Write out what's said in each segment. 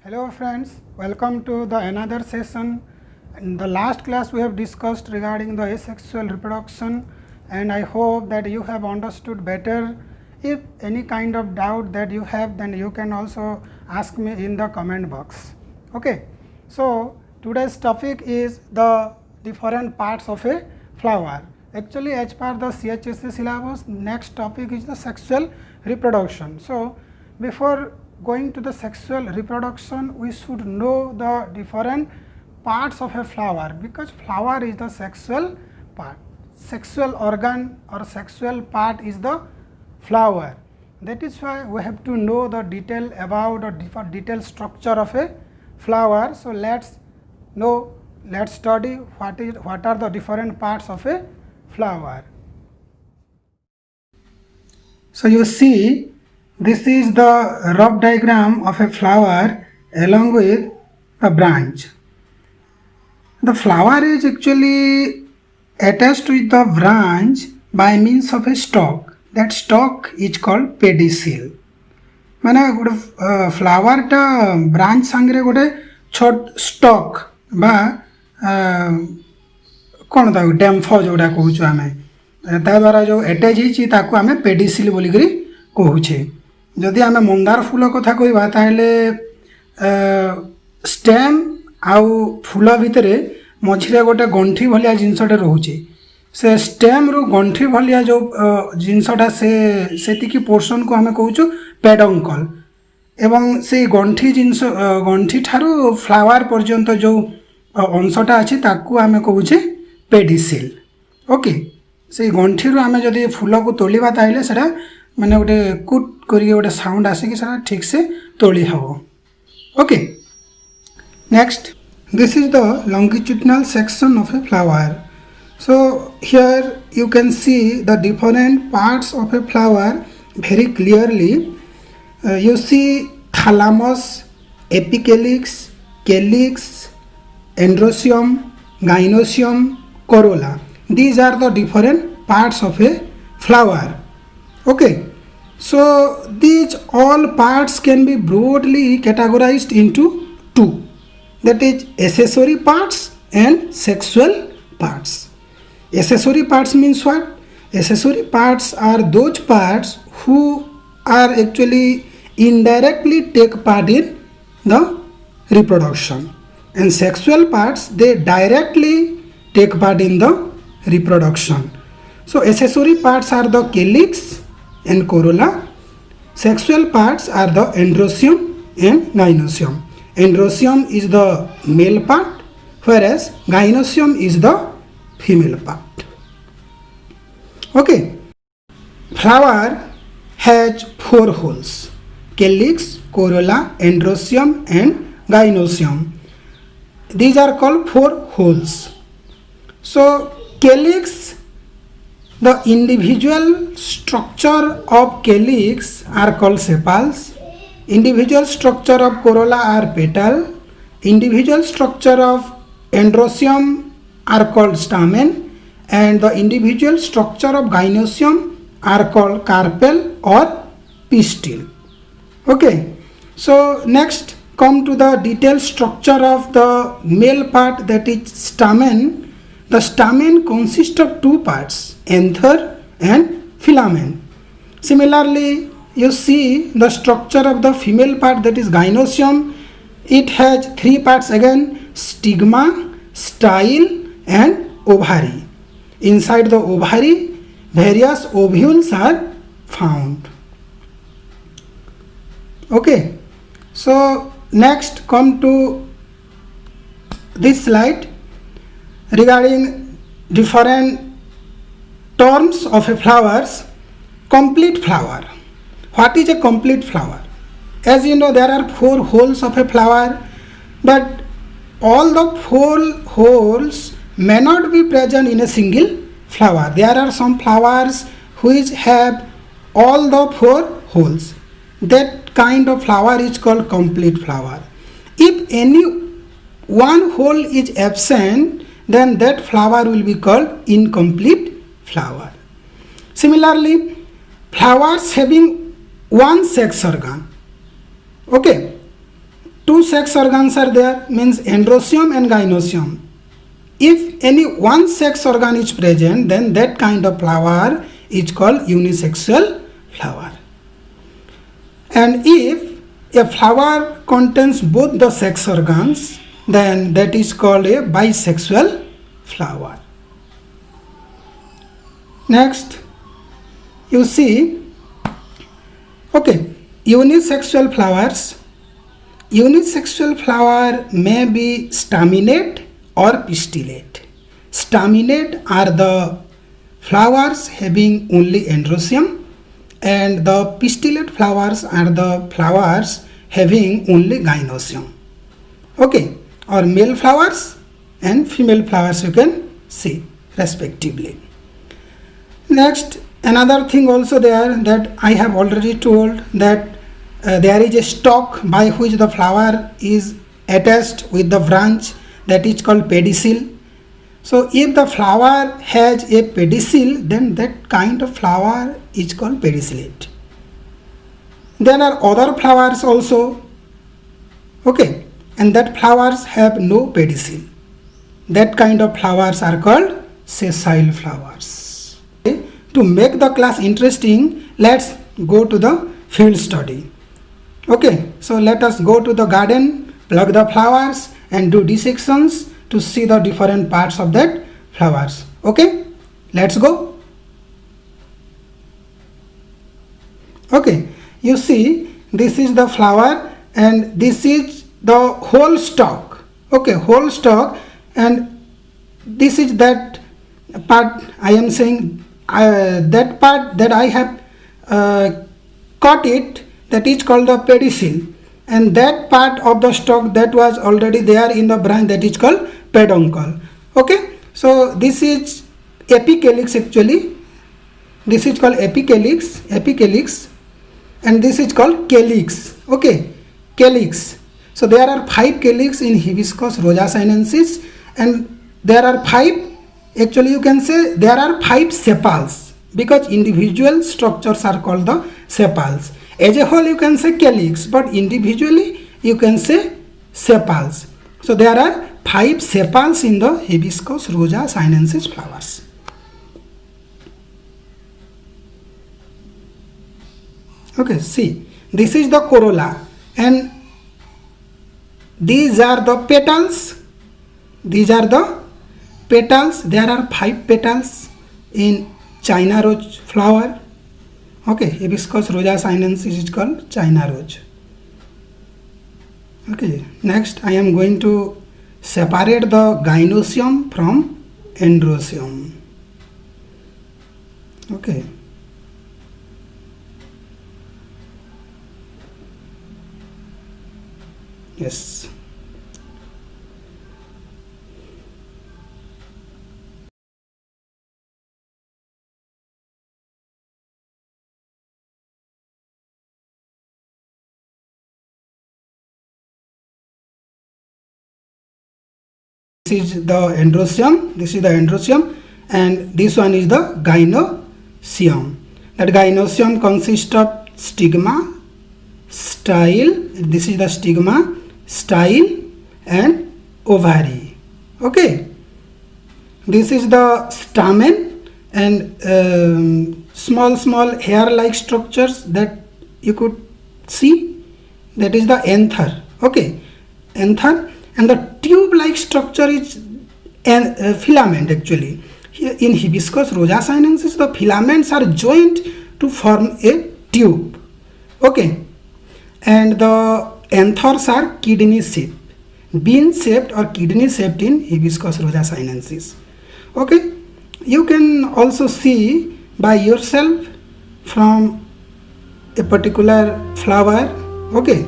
Hello friends, welcome to the another session. In the last class we have discussed regarding the asexual reproduction, and I hope that you have understood better. If any kind of doubt that you have, then you can also ask me in the comment box. Okay, so today's topic is the different parts of a flower. Actually, as per the CHSC syllabus, next topic is the sexual reproduction. So before going to the sexual reproduction, we should know the different parts of a flower, because flower is the sexual part. Sexual organ or sexual part is the flower. That is why we have to know the detail about or detailed structure of a flower. So let's study what are the different parts of a flower. So you see, this is the rough diagram of a flower along with a branch. The flower is actually attached with the branch by means of a stalk. That stalk is called pedicel. माने गोटे flower टा branch सांगे गोटे छोट stock बा कौन था डेम्फो जोड़ा कहूँ आम ता द्वारा जो एटाच होती आम पेडिसिल बोलिक कहूचे. जदि आम मंदार फूल कथा कहवा ताहले स्टेम आउ फूल भितर मझिरे गोटे गंठी भलिया जिनसटे रोचे. से स्टेम रु गंठी भलिया जो जिनसटा से पोर्शन को आम कहूँ पेडंकल, एवं से गंठी जिनस गंठी ठारू फ्लावर पर्यंत जो अंशटा अच्छी ताकू आम कहूचे पेडिसिल. ओके, से गंठी रु आम जदि फूल को तोलिबा ताहले सेटा माने गोटे कुट करिके गोटे साउंड आसिक सेटा ठीक से तोली हबो. Okay, next, this is the longitudinal section of a flower. So here you can see the different parts of a flower very clearly. You see thalamus, apicalyx, calyx, androecium, gynoecium, corolla. These are the different parts of a flower. Okay, so these all parts can be broadly categorized into two, that is accessory parts and sexual parts. Accessory parts means what? Accessory parts are those parts who are actually indirectly take part in the reproduction, and sexual parts they directly take part in the reproduction. So accessory parts are the calyx and corolla. Sexual parts are the androecium and gynoecium. Androecium is the male part, whereas gynoecium is the female part. Okay, flower has four holes: calyx, corolla, androecium and gynoecium. These are called four holes. So calyx, the individual structure of calyx are called sepals. Individual structure of corolla are petal. Individual structure of androecium are called stamen, and the individual structure of gynoecium are called carpel or pistil. Okay, so next come to the detailed structure of the male part, that is stamen. The stamen consists of two parts, anther and filamen. Similarly, you see the structure of the female part, that is gynoecium. It has three parts again: stigma, style and ovary. Inside the ovary, various ovules are found. Okay, so next come to this slide regarding different terms of a flowers. Complete flower. What is a complete flower? As you know, there are four holes of a flower, but all the four holes may not be present in a single flower. There are some flowers which have all the four holes. That kind of flower is called complete flower. If any one hole is absent, then that flower will be called incomplete flower. Similarly, flowers having one sex organ. Okay, two sex organs are there, means androecium and gynoecium. If any one sex organ is present, then that kind of flower is called unisexual flower. And if a flower contains both the sex organs, then that is called a bisexual flower. Next, you see, okay, unisexual flowers. Unisexual flower may be staminate or pistillate. Staminate are the flowers having only androecium, and the pistillate flowers are the flowers having only gynoecium. Okay, or male flowers and female flowers you can see respectively. Next, another thing also there that I have already told, that there is a stalk by which the flower is attached with the branch, that is called pedicel. So if the flower has a pedicel, then that kind of flower is called pedicellate. There are other flowers also, okay, and that flowers have no pedicel. That kind of flowers are called sessile flowers. Okay. To make the class interesting, let's go to the field study. Okay, so let us go to the garden, plug the flowers and do dissections to see the different parts of that flowers. Okay, let's go. Okay, you see, this is the flower and this is the whole stalk. Okay, whole stalk, and this is that part I am saying, that part that I have cut it, that is called the pedicel, and that part of the stalk that was already there in the branch, that is called peduncle. Okay, so this is apicalyx actually. This is called apicalyx, and this is called calyx. Okay, calyx. So there are 5 calyx in Hibiscus rosa sinensis, and there are 5, actually you can say there are 5 sepals, because individual structures are called the sepals. As a whole you can say calyx, but individually you can say sepals. So there are 5 sepals in the Hibiscus rosa sinensis flowers. Okay, see, this is the corolla, and these are the petals. These are the petals. There are 5 petals in China rose flower. Okay, Hibiscus rosa sinensis is called China rose. Okay, next I am going to separate the gynoecium from androecium. Okay. Yes. This is the androecium, this is the androecium, and this one is the gynoecium. That gynoecium consists of stigma, style, this is the stigma, style and ovary. Okay, this is the stamen and small hair like structures that you could see, that is the anther. Okay, anther, and the tube like structure is a filament actually. Here in Hibiscus rosa sinensis, the filaments are joined to form a tube. Okay, and the anthers are kidney shaped, bean shaped or kidney shaped in Hibiscus rosa sinensis. Okay, you can also see by yourself from a particular flower. Okay,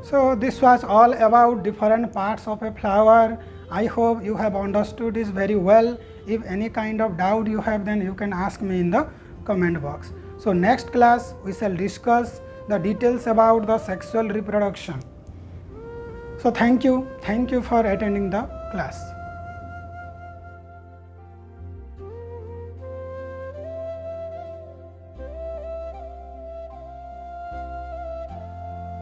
so this was all about different parts of a flower. I hope you have understood this very well. If any kind of doubt you have, then you can ask me in the comment box. So next class we shall discuss the details about the sexual reproduction. So thank you for attending the class.